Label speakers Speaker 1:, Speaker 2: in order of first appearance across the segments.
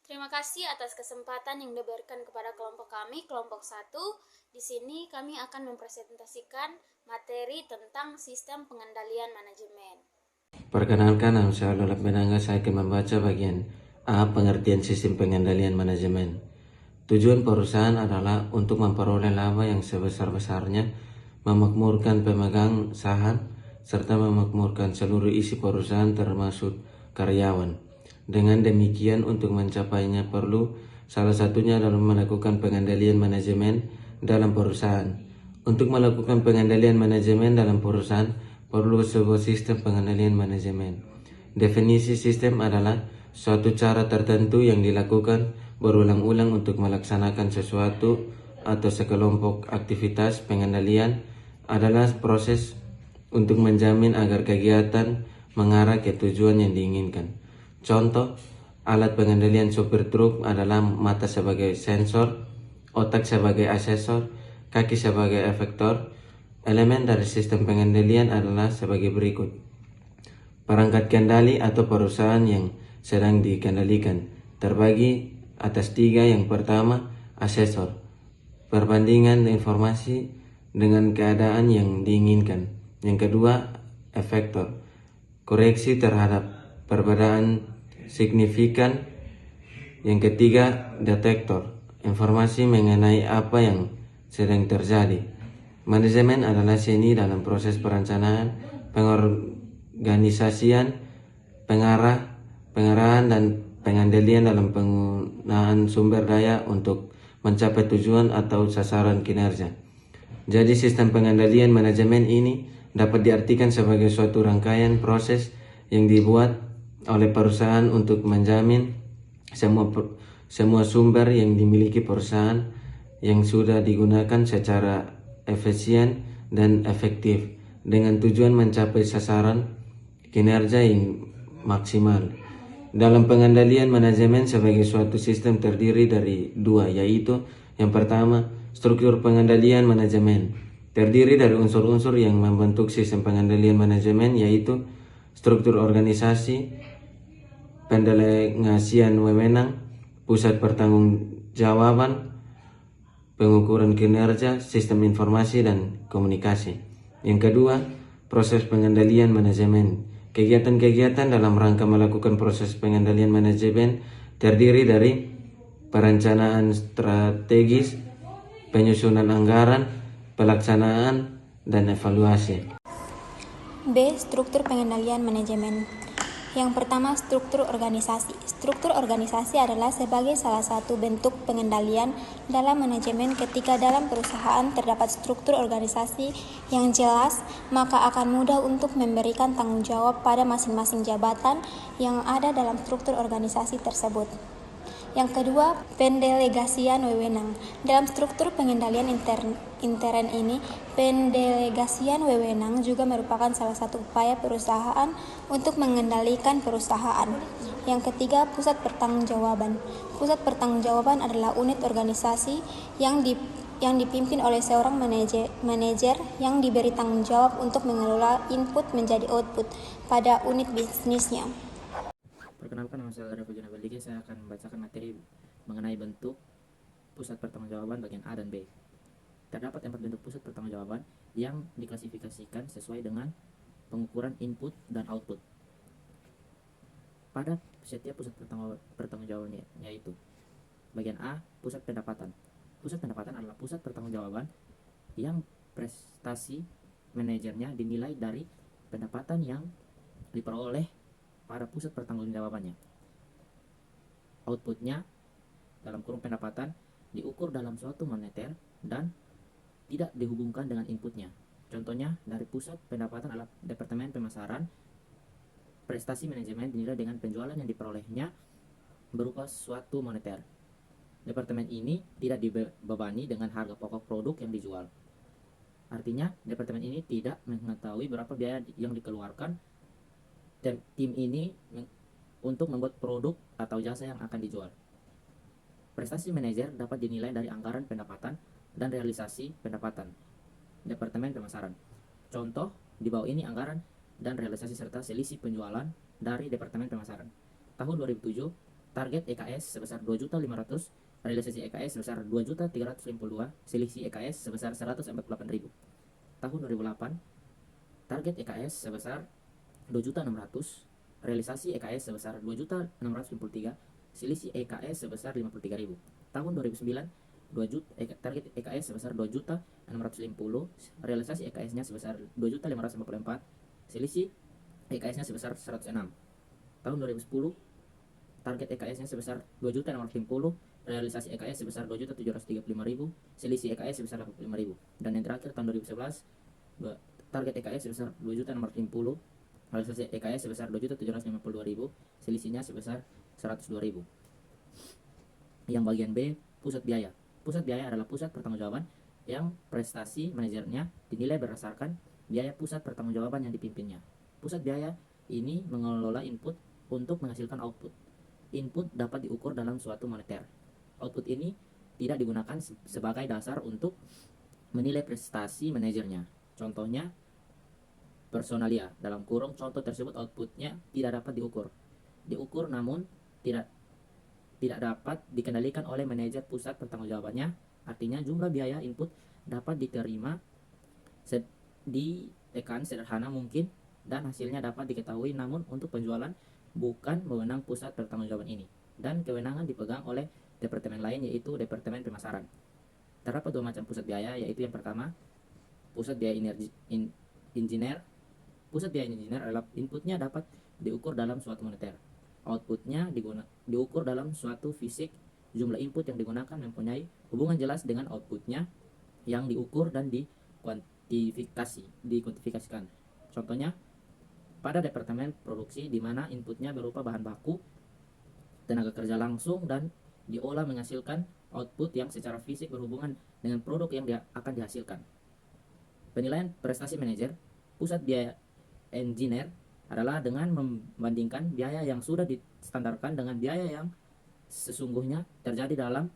Speaker 1: Terima kasih atas kesempatan yang diberikan kepada kelompok kami, kelompok 1. Di sini kami akan mempresentasikan materi tentang sistem pengendalian manajemen.
Speaker 2: Perkenalkan, nama saya Lolap Benangga. Saya akan membaca bagian A, pengertian sistem pengendalian manajemen. Tujuan perusahaan adalah untuk memperoleh laba yang sebesar-besarnya, memakmurkan pemegang saham, serta memakmurkan seluruh isi perusahaan termasuk karyawan. Dengan demikian, untuk mencapainya perlu salah satunya adalah melakukan pengendalian manajemen dalam perusahaan. Untuk melakukan pengendalian manajemen dalam perusahaan, perlu sebuah sistem pengendalian manajemen. Definisi sistem adalah suatu cara tertentu yang dilakukan berulang-ulang untuk melaksanakan sesuatu atau sekelompok aktivitas. Pengendalian adalah proses untuk menjamin agar kegiatan mengarah ke tujuan yang diinginkan. Contoh, alat pengendalian sopir truk adalah mata sebagai sensor, otak sebagai asesor, kaki sebagai efektor. Elemen dari sistem pengendalian adalah sebagai berikut. Perangkat kendali atau perusahaan yang sedang dikendalikan terbagi atas 3. Yang pertama, asesor, perbandingan informasi dengan keadaan yang diinginkan. Yang kedua, efektor, koreksi terhadap perbedaan signifikan. Yang ketiga, detektor, informasi mengenai apa yang sedang terjadi. Manajemen adalah seni dalam proses perencanaan, pengorganisasian, pengarahan dan pengendalian dalam penggunaan sumber daya untuk mencapai tujuan atau sasaran kinerja. Jadi sistem pengendalian manajemen ini dapat diartikan sebagai suatu rangkaian proses yang dibuat oleh perusahaan untuk menjamin semua sumber yang dimiliki perusahaan yang sudah digunakan secara efisien dan efektif dengan tujuan mencapai sasaran kinerja yang maksimal. Dalam pengendalian manajemen sebagai suatu sistem terdiri dari 2, yaitu yang pertama, struktur pengendalian manajemen. Terdiri dari unsur-unsur yang membentuk sistem pengendalian manajemen, yaitu struktur organisasi, pendelegasian wewenang, pusat pertanggungjawaban, pengukuran kinerja, sistem informasi dan komunikasi. Yang kedua, proses pengendalian manajemen. Kegiatan-kegiatan dalam rangka melakukan proses pengendalian manajemen terdiri dari perencanaan strategis, penyusunan anggaran, pelaksanaan, dan evaluasi.
Speaker 3: B. Struktur pengendalian manajemen. Yang pertama, struktur organisasi. Struktur organisasi adalah sebagai salah satu bentuk pengendalian dalam manajemen. Ketika dalam perusahaan terdapat struktur organisasi yang jelas, maka akan mudah untuk memberikan tanggung jawab pada masing-masing jabatan yang ada dalam struktur organisasi tersebut. Yang kedua, pendelegasian wewenang. Dalam struktur pengendalian intern ini, pendelegasian wewenang juga merupakan salah satu upaya perusahaan untuk mengendalikan perusahaan. Yang ketiga, pusat pertanggungjawaban. Pusat pertanggungjawaban adalah unit organisasi yang dipimpin oleh seorang manajer yang diberi tanggung jawab untuk mengelola input menjadi output pada unit bisnisnya.
Speaker 4: Perkenalkan, nama saya Rafa Juna Baldigi. Saya akan membacakan materi mengenai bentuk pusat pertanggungjawaban bagian A dan B. Terdapat 4 bentuk pusat pertanggungjawaban yang diklasifikasikan sesuai dengan pengukuran input dan output pada setiap pusat pertanggungjawaban, yaitu bagian A, pusat pendapatan. Pusat pendapatan adalah pusat pertanggungjawaban yang prestasi manajernya dinilai dari pendapatan yang diperoleh pada pusat pertanggungjawabannya. Outputnya dalam kurung pendapatan diukur dalam suatu moneter dan tidak dihubungkan dengan inputnya. Contohnya dari pusat pendapatan adalah Departemen Pemasaran. Prestasi manajemen dinilai dengan penjualan yang diperolehnya berupa suatu moneter. Departemen ini tidak dibebani dengan harga pokok produk yang dijual. Artinya, departemen ini tidak mengetahui berapa biaya yang dikeluarkan tim ini untuk membuat produk atau jasa yang akan dijual. Prestasi manajer dapat dinilai dari anggaran pendapatan dan realisasi pendapatan Departemen Pemasaran. Contoh di bawah ini anggaran dan realisasi serta selisih penjualan dari Departemen Pemasaran. Tahun 2007, target EKS sebesar 2.500.000, realisasi EKS sebesar 2.352.000, selisih EKS sebesar 148.000. Tahun 2008, target EKS sebesar 2.600.000, realisasi EKS sebesar 2.653.000, selisih EKS sebesar 53.000. Tahun 2009, target EKS sebesar 2.650, realisasi EKS-nya sebesar 2.554, selisih EKS-nya sebesar 106. Tahun 2010, target EKS-nya sebesar 2.650, realisasi EKS sebesar 2.735.000, selisih EKS sebesar 85.000. Dan yang terakhir tahun 2011, target EKS sebesar 2.650, realisasi EKS sebesar 2.752.000, selisihnya sebesar 102.000. Yang bagian B, pusat biaya. Pusat biaya adalah pusat pertanggungjawaban yang prestasi manajernya dinilai berdasarkan biaya pusat pertanggungjawaban yang dipimpinnya. Pusat biaya ini mengelola input untuk menghasilkan output. Input dapat diukur dalam suatu moneter. Output ini tidak digunakan sebagai dasar untuk menilai prestasi manajernya. Contohnya, personalia. Dalam kurung contoh tersebut outputnya tidak dapat diukur. Diukur namun tidak dapat dikendalikan oleh manajer pusat pertanggungjawabannya. Artinya jumlah biaya input dapat diterima ditekan sederhana mungkin dan hasilnya dapat diketahui, namun untuk penjualan bukan wewenang pusat pertanggungjawaban ini, dan kewenangan dipegang oleh departemen lain, yaitu departemen pemasaran. Terdapat dua macam pusat biaya, yaitu yang pertama, pusat biaya engineer. Pusat biaya engineer adalah inputnya dapat diukur dalam suatu moneter. Outputnya diukur dalam suatu fisik. Jumlah input yang digunakan mempunyai hubungan jelas dengan outputnya yang diukur dan dikuantifikasikan. Contohnya, pada departemen produksi di mana inputnya berupa bahan baku, tenaga kerja langsung, dan diolah menghasilkan output yang secara fisik berhubungan dengan produk yang akan dihasilkan. Penilaian prestasi manajer. Pusat biaya engineer adalah dengan membandingkan biaya yang sudah distandarkan dengan biaya yang sesungguhnya terjadi dalam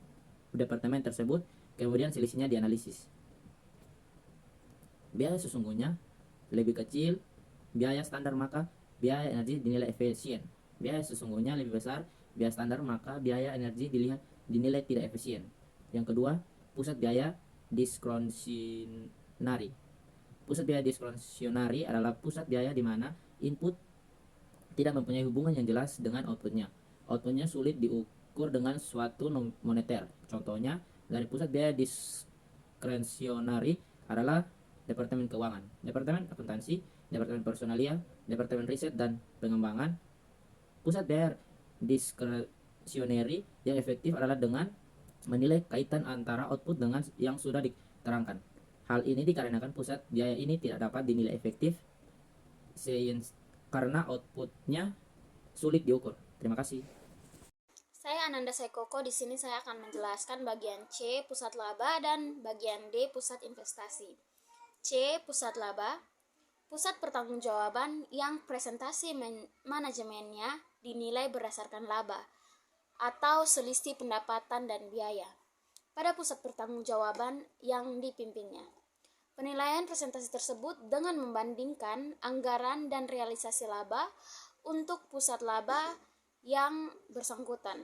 Speaker 4: departemen tersebut, kemudian selisihnya dianalisis. Biaya sesungguhnya lebih kecil biaya standar, maka biaya energi dinilai efisien. Biaya sesungguhnya lebih besar biaya standar, maka biaya energi dinilai tidak efisien. Yang kedua, pusat biaya diskresionari. Pusat biaya diskresionari adalah pusat biaya di mana input tidak mempunyai hubungan yang jelas dengan outputnya. Outputnya sulit diukur dengan suatu moneter. Contohnya, dari pusat biaya diskresionari adalah Departemen Keuangan, Departemen Akuntansi, Departemen Personalia, Departemen Riset dan Pengembangan. Pusat biaya diskresioneri yang efektif adalah dengan menilai kaitan antara output dengan yang sudah diterangkan. Hal ini dikarenakan pusat biaya ini tidak dapat dinilai efektif karena outputnya sulit diukur. Terima kasih.
Speaker 1: Saya Ananda Saikoko. Di sini saya akan menjelaskan bagian C, pusat laba, dan bagian D, pusat investasi. C, pusat laba. Pusat pertanggungjawaban yang presentasi manajemennya dinilai berdasarkan laba atau selisih pendapatan dan biaya pada pusat pertanggungjawaban yang dipimpinnya. Penilaian presentasi tersebut dengan membandingkan anggaran dan realisasi laba untuk pusat laba yang bersangkutan.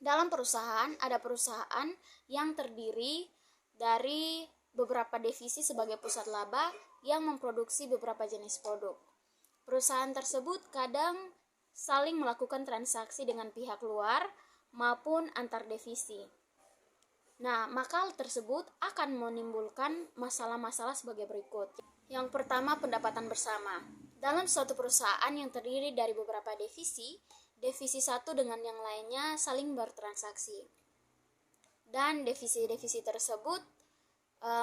Speaker 1: Dalam perusahaan, ada perusahaan yang terdiri dari beberapa divisi sebagai pusat laba yang memproduksi beberapa jenis produk. Perusahaan tersebut kadang saling melakukan transaksi dengan pihak luar maupun antar divisi. Nah, maka hal tersebut akan menimbulkan masalah-masalah sebagai berikut. Yang pertama, pendapatan bersama. Dalam suatu perusahaan yang terdiri dari beberapa divisi, divisi satu dengan yang lainnya saling bertransaksi. Dan divisi-divisi tersebut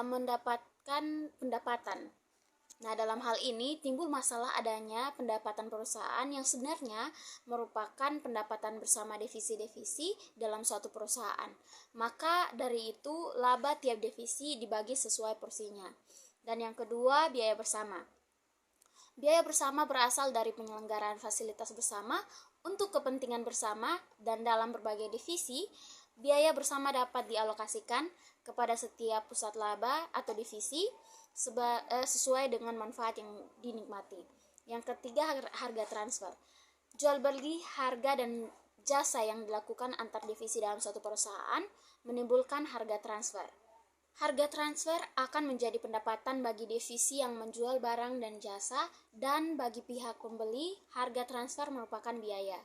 Speaker 1: mendapatkan pendapatan. Nah, dalam hal ini timbul masalah adanya pendapatan perusahaan yang sebenarnya merupakan pendapatan bersama divisi-divisi dalam suatu perusahaan. Maka dari itu laba tiap divisi dibagi sesuai porsinya. Dan yang kedua, biaya bersama. Biaya bersama berasal dari penyelenggaraan fasilitas bersama untuk kepentingan bersama, dan dalam berbagai divisi, biaya bersama dapat dialokasikan kepada setiap pusat laba atau divisi sesuai dengan manfaat yang dinikmati. Yang ketiga, harga transfer. Jual beli harga dan jasa yang dilakukan antar divisi dalam suatu perusahaan menimbulkan harga transfer. Harga transfer akan menjadi pendapatan bagi divisi yang menjual barang dan jasa, dan bagi pihak pembeli, harga transfer merupakan biaya.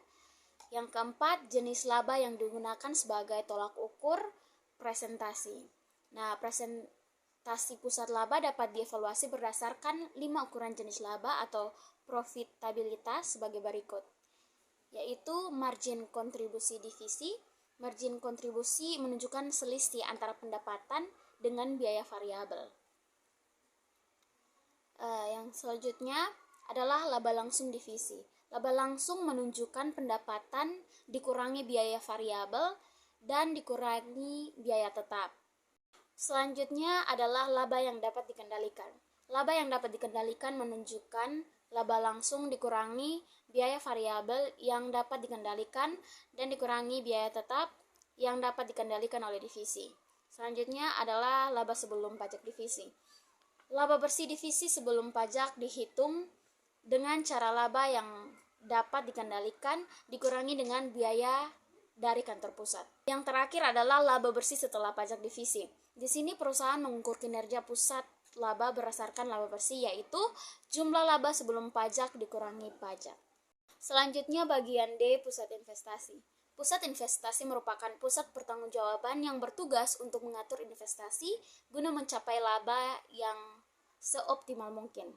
Speaker 1: Yang keempat, jenis laba yang digunakan sebagai tolak ukur presentasi. Nah, presentasi pusat laba dapat dievaluasi berdasarkan 5 ukuran jenis laba atau profitabilitas sebagai berikut, yaitu margin kontribusi divisi. Margin kontribusi menunjukkan selisih antara pendapatan dengan biaya variabel. Yang selanjutnya adalah laba langsung divisi. Laba langsung menunjukkan pendapatan dikurangi biaya variabel dan dikurangi biaya tetap. Selanjutnya adalah laba yang dapat dikendalikan. Laba yang dapat dikendalikan menunjukkan laba langsung dikurangi biaya variabel yang dapat dikendalikan dan dikurangi biaya tetap yang dapat dikendalikan oleh divisi. Selanjutnya adalah laba sebelum pajak divisi. Laba bersih divisi sebelum pajak dihitung dengan cara laba yang dapat dikendalikan dikurangi dengan biaya dari kantor pusat. Yang terakhir adalah laba bersih setelah pajak divisi. Di sini perusahaan mengukur kinerja pusat laba berdasarkan laba bersih, yaitu jumlah laba sebelum pajak dikurangi pajak. Selanjutnya bagian D, pusat investasi. Pusat investasi merupakan pusat pertanggungjawaban yang bertugas untuk mengatur investasi guna mencapai laba yang seoptimal mungkin.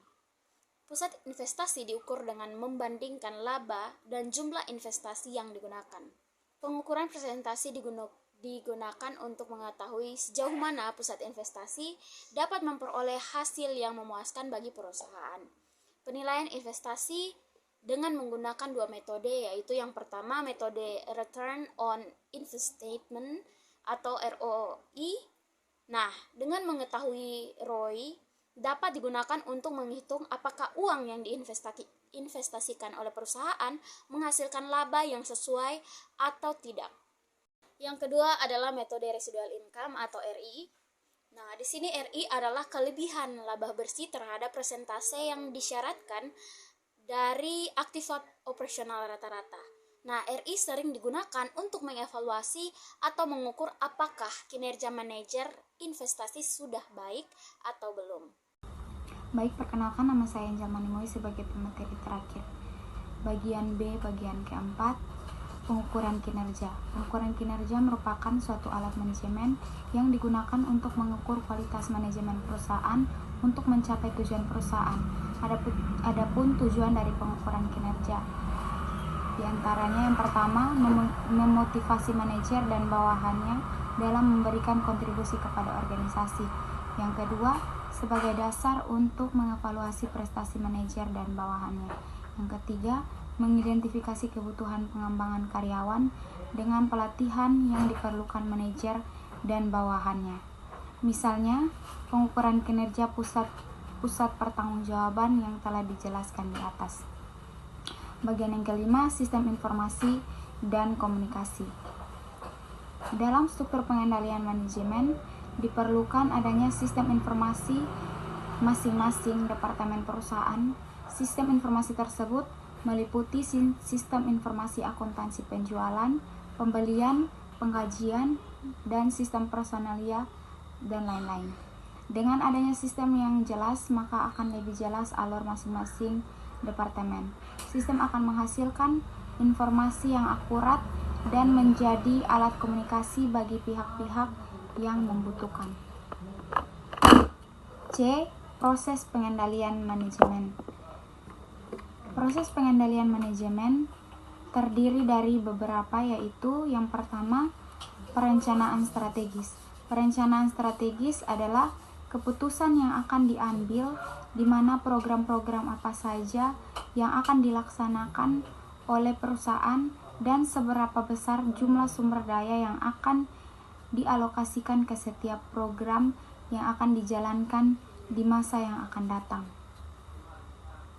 Speaker 1: Pusat investasi diukur dengan membandingkan laba dan jumlah investasi yang digunakan. Pengukuran presentasi digunakan untuk mengetahui sejauh mana pusat investasi dapat memperoleh hasil yang memuaskan bagi perusahaan. Penilaian investasi dengan menggunakan 2 metode, yaitu yang pertama metode Return on Investment atau ROI. Nah, dengan mengetahui ROI dapat digunakan untuk menghitung apakah uang yang diinvestasikan oleh perusahaan menghasilkan laba yang sesuai atau tidak. Yang kedua adalah metode Residual Income atau RI. Nah, di sini RI adalah kelebihan laba bersih terhadap persentase yang disyaratkan dari aktiva operasional rata-rata. Nah, RI sering digunakan untuk mengevaluasi atau mengukur apakah kinerja manajer investasi sudah baik atau belum.
Speaker 3: Baik, perkenalkan, nama saya Angel Maningoi sebagai pemateri terakhir. Bagian B, bagian keempat, pengukuran kinerja. Pengukuran kinerja merupakan suatu alat manajemen yang digunakan untuk mengukur kualitas manajemen perusahaan untuk mencapai tujuan perusahaan. Adapun tujuan dari pengukuran kinerja, di antaranya yang pertama, memotivasi manajer dan bawahannya dalam memberikan kontribusi kepada organisasi. Yang kedua, sebagai dasar untuk mengevaluasi prestasi manajer dan bawahannya. Yang ketiga, mengidentifikasi kebutuhan pengembangan karyawan dengan pelatihan yang diperlukan manajer dan bawahannya. Misalnya, pengukuran kinerja pusat pertanggungjawaban yang telah dijelaskan di atas. Bagian yang kelima, sistem informasi dan komunikasi. Dalam struktur pengendalian manajemen, diperlukan adanya sistem informasi masing-masing departemen perusahaan. Sistem informasi tersebut meliputi sistem informasi akuntansi penjualan, pembelian, penggajian, dan sistem personalia, dan lain-lain. Dengan adanya sistem yang jelas, maka akan lebih jelas alur masing-masing departemen. Sistem akan menghasilkan informasi yang akurat dan menjadi alat komunikasi bagi pihak-pihak yang membutuhkan. C. Proses pengendalian manajemen. Proses pengendalian manajemen terdiri dari beberapa, yaitu yang pertama, perencanaan strategis. Perencanaan strategis adalah keputusan yang akan diambil di mana program-program apa saja yang akan dilaksanakan oleh perusahaan dan seberapa besar jumlah sumber daya yang akan dialokasikan ke setiap program yang akan dijalankan di masa yang akan datang.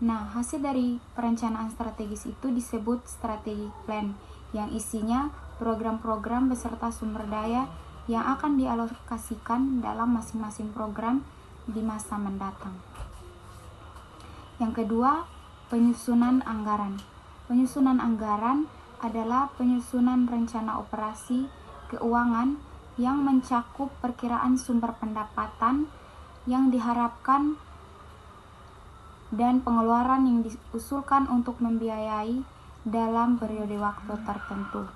Speaker 3: Nah, hasil dari perencanaan strategis itu disebut strategic plan, yang isinya program-program beserta sumber daya yang akan dialokasikan dalam masing-masing program di masa mendatang. Yang kedua, penyusunan anggaran. Penyusunan anggaran adalah penyusunan rencana operasi keuangan yang mencakup perkiraan sumber pendapatan yang diharapkan dan pengeluaran yang diusulkan untuk membiayai dalam periode waktu tertentu.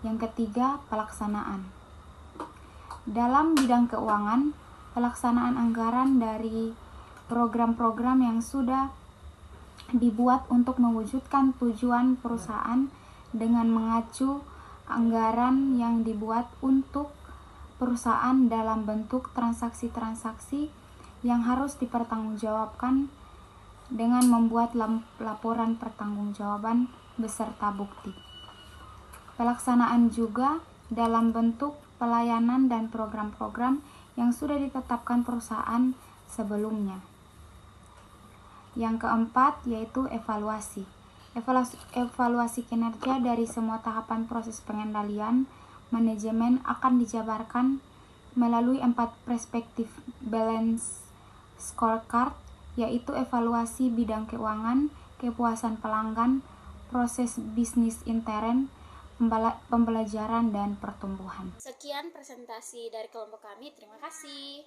Speaker 3: Yang ketiga, pelaksanaan. Dalam bidang keuangan, pelaksanaan anggaran dari program-program yang sudah dibuat untuk mewujudkan tujuan perusahaan dengan mengacu anggaran yang dibuat untuk perusahaan dalam bentuk transaksi-transaksi yang harus dipertanggungjawabkan dengan membuat laporan pertanggungjawaban beserta bukti. Pelaksanaan juga dalam bentuk pelayanan dan program-program yang sudah ditetapkan perusahaan sebelumnya. Yang keempat yaitu evaluasi. Evaluasi kinerja dari semua tahapan proses pengendalian manajemen akan dijabarkan melalui 4 perspektif balance scorecard, yaitu evaluasi bidang keuangan, kepuasan pelanggan, proses bisnis intern, pembelajaran, dan pertumbuhan.
Speaker 1: Sekian presentasi dari kelompok kami. Terima kasih.